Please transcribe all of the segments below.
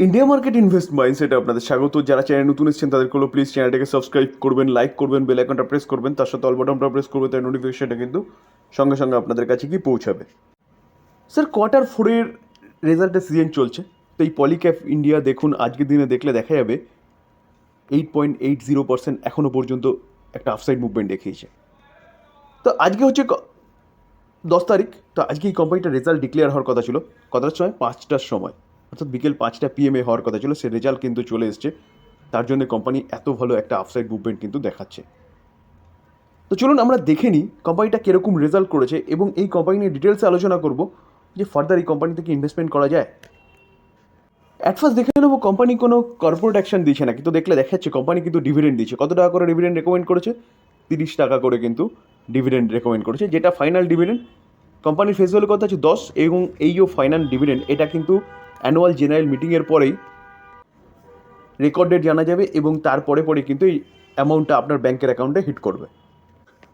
India market invest মাইন্ডসেটে আপনাদের স্বাগত। যারা চ্যানেল নতুন এসেছেন তাদের হলো প্লিজ চ্যানেলটাকে সাবস্ক্রাইব করবেন, লাইক করবেন, বেল আইকনটা প্রেস করবেন, তার সাথে অল বাটনটা প্রেস করবেন, তার নোটিফিকেশনটা কিন্তু সঙ্গে সঙ্গে আপনাদের কাছে কি পৌঁছাবে। স্যার কোয়ার্টার 4-এর রেজাল্টের সিজন চলছে, তো এই পলিক্যাপ ইন্ডিয়া দেখুন আজকের দিনে দেখলে দেখা যাবে 8.80% এখনও পর্যন্ত একটা আপসাইড মুভমেন্ট দেখিয়েছে। তো আজকে হচ্ছে 10 তারিখ, তো আজকে এই কোম্পানিটার রেজাল্ট ডিক্লেয়ার হওয়ার কথা ছিল কতটার সময়, 5টার সময়, অর্থাৎ বিকেল 5টা PM হওয়ার কথা ছিল। সে রেজাল্ট কিন্তু চলে এসছে, তার জন্য কোম্পানি এত ভালো একটা আপসাইড মুভমেন্ট কিন্তু দেখাচ্ছে। তো চলুন আমরা দেখে নিই কোম্পানিটা কীরকম রেজাল্ট করেছে এবং এই কোম্পানি নিয়ে ডিটেলসে আলোচনা করব যে ফার্দার এই কোম্পানি থেকে ইনভেস্টমেন্ট করা যায়। অ্যাট ফার্স্ট দেখে নেবো কোম্পানি কোনো কর্পোরেট অ্যাকশন দিচ্ছে না, কিন্তু দেখলে দেখা যাচ্ছে কোম্পানি কিন্তু ডিভিডেন্ড দিচ্ছে। কত টাকা করে ডিভিডেন্ড রেকমেন্ড করেছে? 30 টাকা করে কিন্তু ডিভিডেন্ড রেকমেন্ড করেছে, যেটা ফাইনাল ডিভিডেন্ড। কোম্পানির ফেস ভ্যালু কত আছে? 10, এবং এই যে ফাইনাল ডিভিডেন্ড এটা কিন্তু অ্যানুয়াল জেনারেল মিটিংয়ের পরেই রেকর্ড ডেট জানা যাবে এবং তারপরে কিন্তু এই অ্যামাউন্টটা আপনার ব্যাংকের অ্যাকাউন্টে হিট করবে।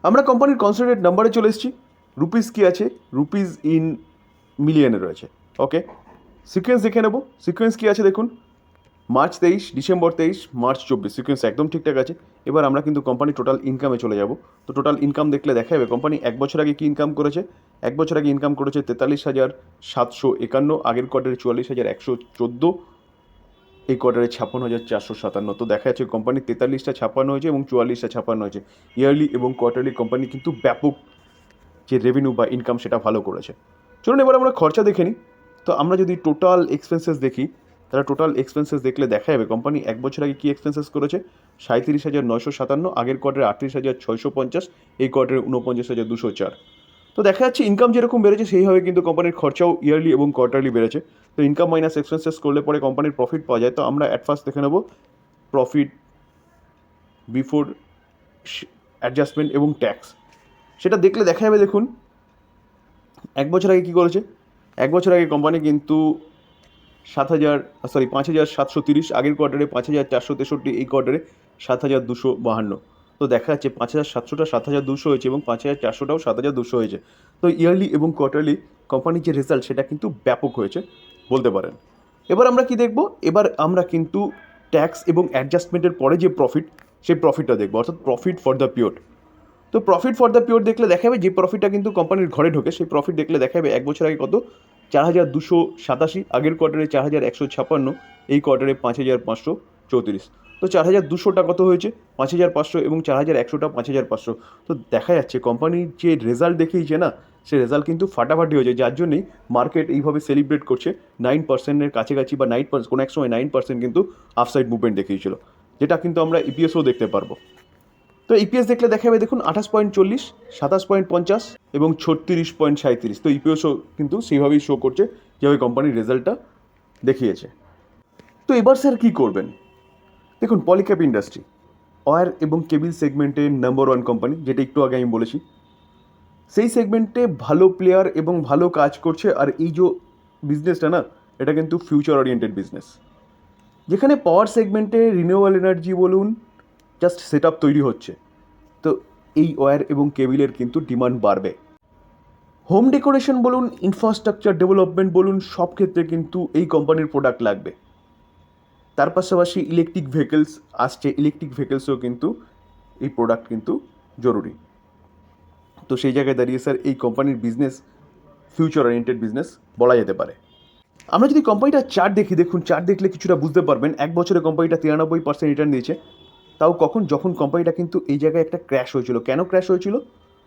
আমরা কোম্পানির কনসোলিডেটেড নাম্বারে চলে এসেছি। রুপিস কী আছে? রুপিস ইন মিলিয়নে রয়েছে। ওকে, সিকোয়েন্স দেখে নেব। সিকোয়েন্স কী আছে দেখুন, মার্চ 23, ডিসেম্বর 23, মার্চ 24, সিকোয়েন্স একদম ঠিকঠাক আছে। এবার আমরা কিন্তু কোম্পানির টোটাল ইনকামে চলে যাব। তো টোটাল ইনকাম দেখলে দেখা যাবে কোম্পানি 1 বছর আগে কী ইনকাম করেছে। 1 বছর আগে ইনকাম করেছে 43,751, আগের কোয়ার্টারে 44,114, এই কোয়ার্টারে 56,457। তো দেখা যাচ্ছে কোম্পানির 43টা ছাপ্পান্ন হয়েছে এবং 44টা ছাপ্পান্ন হয়েছে। ইয়ারলি এবং কোয়ার্টারলি কোম্পানি কিন্তু ব্যাপক যে রেভিনিউ বা ইনকাম সেটা ভালো করেছে। চলুন এবার আমরা খরচা দেখে নিই। তো আমরা যদি টোটাল এক্সপেন্সেস দেখি, তাহলে টোটাল এক্সপেন্সেস দেখলে দেখা যাবে কোম্পানি 1 বছর আগে কী এক্সপেন্সেস করেছে। 37,957, আগের কোয়ার্টারে 38,650, এই কোয়ার্টারে 49,204। তো দেখা যাচ্ছে ইনকাম যেরকম বেড়েছে সেইভাবে কিন্তু কোম্পানির খরচাও ইয়ারলি এবং কোয়ার্টারলি বেড়েছে। তো ইনকাম মাইনাস এক্সপেন্সেস করলে পরে কোম্পানির প্রফিট পাওয়া যায়। তো আমরা অ্যাট ফার্স্ট দেখে নেব প্রফিট বিফোর অ্যাডজাস্টমেন্ট এবং ট্যাক্স। সেটা দেখলে দেখা যাবে দেখুন 1 বছর আগে কী করেছে। 1 বছর আগে কোম্পানি কিন্তু 5,730, আগের কোয়ার্টারে 5,463, এই কোয়ার্টারে 7,252। তো দেখা যাচ্ছে 5,700টা 7,200 হয়েছে এবং 5,400টাও 7,200 হয়েছে। তো ইয়ারলি এবং কোয়ার্টারলি কোম্পানির যে রেজাল্ট সেটা কিন্তু ব্যাপক হয়েছে বলতে পারেন। এবার আমরা কি দেখব? এবার আমরা কিন্তু ট্যাক্স এবং অ্যাডজাস্টমেন্টের পরে যে প্রফিট, সেই প্রফিটটা দেখবো, অর্থাৎ প্রফিট ফর দ্য পিওর। তো প্রফিট ফর দ্য পিওর দেখলে দেখা যাবে যে প্রফিটটা কিন্তু কোম্পানির ঘরে ঢোকে, সেই প্রফিট দেখলে দেখা যাবে 1 বছর আগে কত, 4,287, আগের কোয়ার্টারে 4,156, এই কোয়ার্টারে 5,534। তো 4,200টা কত হয়েছে? 5,500, এবং 4,100টা 5,500। তো দেখা যাচ্ছে কোম্পানির যে রেজাল্ট দেখিয়েছে না, সে রেজাল্ট কিন্তু ফাটাফাটি হয়েছে, যার জন্যই মার্কেট এইভাবে সেলিব্রেট করছে। 9%-এর কাছাকাছি বা 9%, কোনো এক সময় 9% কিন্তু আপসাইড মুভমেন্ট দেখিয়েছিল, যেটা কিন্তু আমরা ইপিএসও দেখতে পারবো। তো ইপিএস দেখলে দেখা যাবে দেখুন 28.40, 27.50 এবং 36.37। তো ইপিএসও কিন্তু সেইভাবেই শো করছে যেভাবে কোম্পানির রেজাল্টটা দেখিয়েছে। তো এবার স্যার কী করবেন? দেখুন পলিক্যাপ ইন্ডাস্ট্রি ওয়্যার এবং কেবিল সেগমেন্টের নাম্বার 1 কোম্পানি, যেটা একটু আগে আমি বলেছি। সেই সেগমেন্টে ভালো প্লেয়ার এবং ভালো কাজ করছে। আর এই যে বিজনেসটা না, এটা কিন্তু ফিউচার ওরিয়েন্টেড বিজনেস, যেখানে পাওয়ার সেগমেন্টে রিনিউয়েবল এনার্জি বলুন জাস্ট সেট আপ তৈরি হচ্ছে। তো এই ওয়্যার এবং কেবিলের কিন্তু ডিমান্ড বাড়বে। হোম ডেকোরেশন বলুন, ইনফ্রাস্ট্রাকচার ডেভেলপমেন্ট বলুন, সব ক্ষেত্রে কিন্তু এই কোম্পানির প্রোডাক্ট লাগবে। তার পাশাপাশি ইলেকট্রিক ভেহিকেলস আসছে, ইলেকট্রিক ভেহিকেলসও কিন্তু এই প্রোডাক্ট কিন্তু জরুরি। তো সেই জায়গায় দাঁড়িয়ে স্যার এই কোম্পানির বিজনেস ফিউচার ওরিয়েন্টেড বিজনেস বলা যেতে পারে। আমরা যদি কোম্পানিটার চার্ট দেখি, দেখুন চার্ট দেখলে কিছুটা বুঝতে পারবেন। 1 বছরে কোম্পানিটা 93% রিটার্ন দিয়েছে। তাও কখন? যখন কোম্পানিটা কিন্তু এই জায়গায় একটা ক্র্যাশ হয়েছিল। কেন ক্র্যাশ হয়েছিল?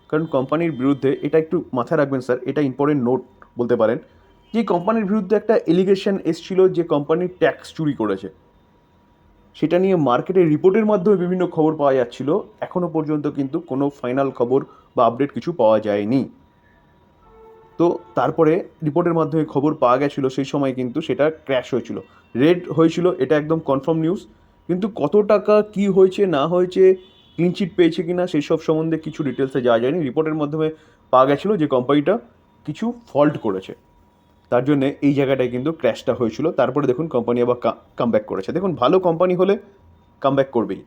কারণ কোম্পানির বিরুদ্ধে, এটা একটু মাথায় রাখবেন স্যার, এটা ইম্পর্টেন্ট নোট বলতে পারেন, যে কোম্পানির বিরুদ্ধে একটা এলিগেশন এসেছিল যে কোম্পানির ট্যাক্স চুরি করেছে। সেটা নিয়ে মার্কেটের রিপোর্টের মাধ্যমে বিভিন্ন খবর পাওয়া যাচ্ছিল। এখনও পর্যন্ত কিন্তু কোনো ফাইনাল খবর বা আপডেট কিছু পাওয়া যায়নি। তো তারপরে রিপোর্টের মাধ্যমে খবর পাওয়া গেছিলো, সেই সময় কিন্তু সেটা ক্র্যাশ হয়েছিল, রেড হয়েছিল, এটা একদম কনফার্ম নিউজ। কিন্তু কত টাকা কি হয়েছে না হয়েছে, ক্লিন চিট পেয়েছে কি না, সেই সব সম্বন্ধে কিছু ডিটেলসে যাওয়া যায়নি। রিপোর্টের মাধ্যমে পাওয়া গেছিলো যে কোম্পানিটা কিছু ফল্ট করেছে, তার জন্য এই জায়গাটায় কিন্তু ক্র্যাশটা হয়েছিল। তারপরে দেখুন কোম্পানি আবার কামব্যাক করেছে। দেখুন ভালো কোম্পানি হলে কামব্যাক করবেই।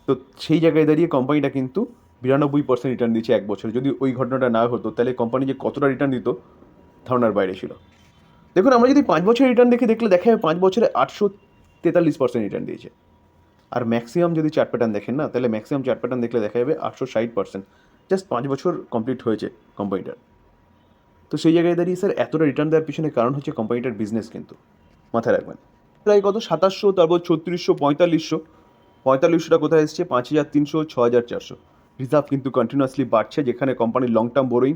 তো সেই জায়গায় দাঁড়িয়ে কোম্পানিটা কিন্তু 92% রিটার্ন দিচ্ছে 1 বছরে। যদি ওই ঘটনাটা না হতো তাহলে কোম্পানি যে কতটা রিটার্ন দিত ধারণার বাইরে ছিল। দেখুন আমরা যদি 5 বছরের রিটার্ন দেখলে দেখা যাবে 5 বছরে 843% রিটার্ন দিয়েছে। আর ম্যাক্সিমাম যদি চার্ট প্যাটার্ন দেখেন না, তাহলে ম্যাক্সিমাম চার্ট প্যাটার্ন দেখলে দেখা যাবে 860%। জাস্ট 5 বছর কমপ্লিট হয়েছে কোম্পানিটার। তো সেই জায়গায় দাঁড়িয়ে স্যার এতটা রিটার্ন দেওয়ার পিছনে কারণ হচ্ছে কোম্পানিটার বিজনেস, কিন্তু মাথায় রাখবেন। প্রায় কত 2700, তারপর 3600, 4500টা কোথায় এসছে 5300, 6400। রিজার্ভ কিন্তু কন্টিনিউয়াসলি বাড়ছে, যেখানে কোম্পানির লং টার্ম বোরিং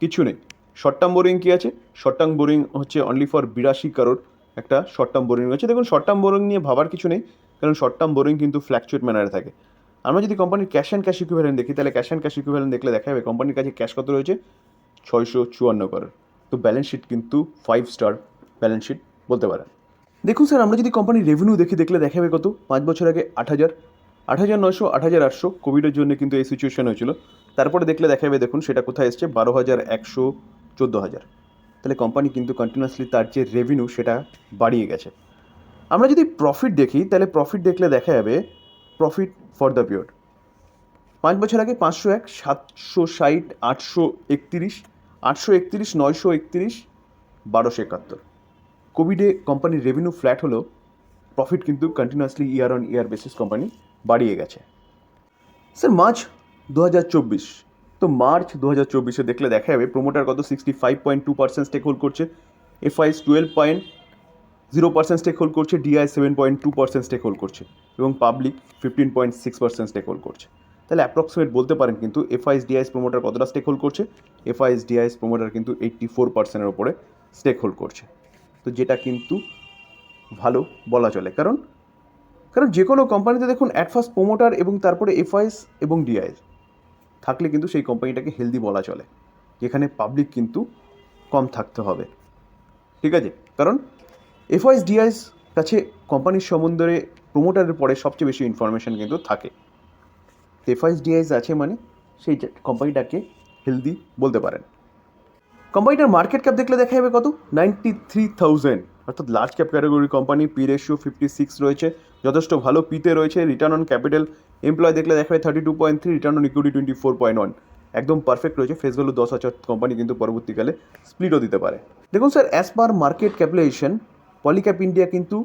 কিছু নেই। শর্ট টার্ম বোরিং কী আছে? শর্ট টার্ম বোরিং হচ্ছে অনলি ফর 82 কারোর একটা শর্ট টার্ম বোরিং রয়েছে। দেখুন শর্ট টার্ম বোরিং নিয়ে ভাবার কিছু নেই, কারণ শর্ট টার্ম বোরিং কিন্তু ফ্ল্যাকচুয়েট ম্যানারে থাকে। আমরা যদি কোম্পানির ক্যাশ অ্যান্ড ক্যাশ ইকুইভ্যালেন্ট দেখি, তাহলে ক্যাশ অ্যান্ড ক্যাশ ইকুইভ্যালেন্ট দেখলে দেখা যাবে কোম্পানির কাছে ক্যাশ কত রয়েছে 654 করোড়। তো ব্যালেন্স শিট কিন্তু 5 স্টার ব্যালেন্স শিট বলতে পারেন। দেখুন স্যার আমরা যদি কোম্পানির রেভিনিউ দেখলে দেখা যাবে কত 5 বছর আগে 8,000, 8,900, 8,800। কোভিডের জন্য কিন্তু এই সিচুয়েশন হয়েছিল। তারপরে দেখলে দেখা যাবে দেখুন সেটা কোথায় এসছে 12,100, 14,000। তাহলে কোম্পানি কিন্তু কন্টিনিউয়াসলি তার যে রেভিনিউ সেটা বাড়িয়ে গেছে। আমরা যদি প্রফিট দেখি, তাহলে প্রফিট দেখলে দেখা যাবে প্রফিট ফর দ্য পিরিয়ড 5 বছর আগে 501, 760, 831, 831, 931, 1271। কোভিডে কোম্পানির রেভিনিউ ফ্ল্যাট হলেও প্রফিট কিন্তু continuously year on year basis company বাড়িয়ে গেছে। স্যার মার্চ 2024, তো মার্চ 2024-এ দেখলে দেখা যাবে প্রোমোটার কত 65.2% স্টেক হোল্ড করছে, এফআইএস 12.0% স্টেক হোল্ড করছে, ডিআই 7.2% স্টেক হোল্ড করছে এবং পাবলিক 15.6% স্টেক হোল্ড করছে। তাহলে অ্যাপ্রক্সিমেট বলতে পারেন কিন্তু এফআইএস ডিআইএস প্রোমোটার কতটা স্টেক হোল্ড করছে? এফআইএস ডিআইএস প্রোমোটার কিন্তু 84%-এর ওপরে স্টেক হোল্ড করছে। তো যেটা কিন্তু ভালো বলা চলে, কারণ যে কোনো কোম্পানিতে দেখুন অ্যাট ফার্স্ট প্রোমোটার এবং তারপরে এফআইএস এবং ডিআইএস থাকলে কিন্তু সেই কোম্পানিটাকে হেলদি বলা চলে, যেখানে পাবলিক কিন্তু কম থাকতে হবে। ঠিক আছে, কারণ এফআইএস ডিআইএস কাছে কোম্পানির সম্বন্ধে প্রোমোটারের পরে সবচেয়ে বেশি ইনফরমেশান কিন্তু থাকে। এফআইএস ডিআইএস আছে মানে সেই কোম্পানিটাকে হেলদি বলতে পারেন। কোম্পানিটার মার্কেট ক্যাপ দেখলে দেখা যাবে কত 93,000, অর্থাৎ large cap category company. P ratio 56 রয়েছে, যথেষ্ট ভালো পিতে রয়েছে। রিটার্ন অন ক্যাপিটাল এমপ্লয় দেখলে দেখা যাবে 32.3, রিটার্ন অন ইকুইটি 24.1, একদম পারফেক্ট রয়েছে। ফেস ভ্যালু 10,000 কোম্পানি কিন্তু পরবর্তীকালে স্প্লিটও দিতে পারে। দেখুন sir as per market capitalisation Polycab India কিন্তু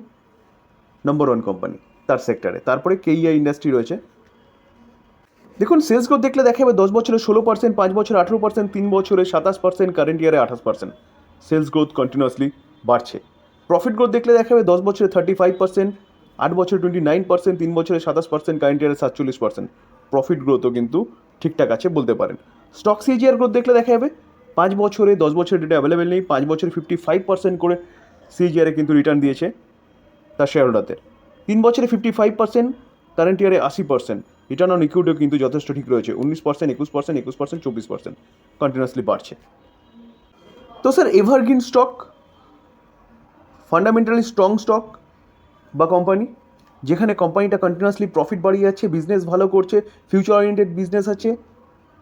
নম্বর 1 কোম্পানি তার সেক্টরে, তারপরে কেইআই ইন্ডাস্ট্রি রয়েছে। দেখুন সেলস গ্রোথ দেখলে দেখা যাবে 10 বছরে 16%, 5 বছরে 18%, 3 বছরে 27%, কারেন্ট ইয়ারে 28%। সেলস গ্রোথ কন্টিনিউয়াসলি বাড়ছে। প্রফিট গ্রোথ দেখলে দেখা যাবে 10 বছরে 35%, 8 বছরে 29%, 3 বছরে 27%, কারেন্ট ইয়ারে 47%। প্রফিট গ্রোথও কিন্তু ঠিকঠাক আছে বলতে পারেন। স্টক সিজিআর গ্রোথ দেখলে দেখা যাবে 5 বছরে, 10 বছরের ডেটা অ্যাভেলেবেল নেই, 5 বছরে 55% করে সিজিআরে কিন্তু রিটার্ন দিয়েছে তার শেয়ার হোল্ডারদের। 3 বছরে 55%, কারেন্ট ইয়ারে 80%। রিটার্ন অন ইকুইটিও কিন্তু যথেষ্ট ঠিক রয়েছে 19%, 21%, 21%, 24%, কন্টিনিউয়াসলি বাড়ছে। তো sir evergreen stock, fundamentally strong stock বা কোম্পানি, যেখানে কোম্পানিটা কন্টিনিউয়াসলি প্রফিট বাড়িয়ে যাচ্ছে, বিজনেস ভালো করছে, ফিউচার ওরিয়েন্টেড বিজনেস আছে,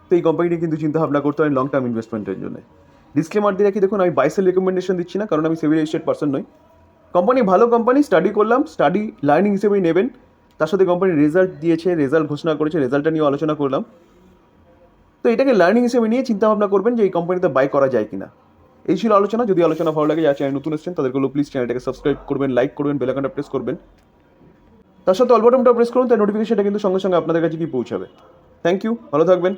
তো এই কোম্পানিটা কিন্তু চিন্তাভাবনা করতে হয় লং টার্ম ইনভেস্টমেন্টের জন্য। ডিসক্লেমার দিয়ে রাখি, দেখুন আমি বাইসেল রেকমেন্ডেশন দিচ্ছি না, কারণ আমি সিভিল রেজিস্টার্ড পার্সন নই। কোম্পানি ভালো কোম্পানি, স্টাডি করলাম, স্টাডি লার্নিং হিসেবেই নেবেন। তার সাথে কোম্পানির রেজাল্ট দিয়েছে, রেজাল্ট ঘোষণা করেছে, রেজাল্টটা নিয়ে আলোচনা করলাম। তো এটাকে লার্নিং হিসেবে নিয়ে চিন্তাভাবনা করবেন যে এই কোম্পানিতে বাই করা যায় কিনা। এই ছিল আলোচনা। যদি আলোচনা ভালো লাগে, যারা চ্যানেল নতুন এসেছেন তাদেরগুলো প্লিজ চ্যানেলটাকে সাবস্ক্রাইব করবেন, লাইক করবেন, বেল আইকনটা প্রেস করবেন। তার সাথে অল বাটনটা প্রেস করুন, তার নোটিফিকেশনটা কিন্তু সঙ্গে সঙ্গে আপনাদের কাছে কি পৌঁছাবে। থ্যাংক ইউ, ভালো থাকবেন।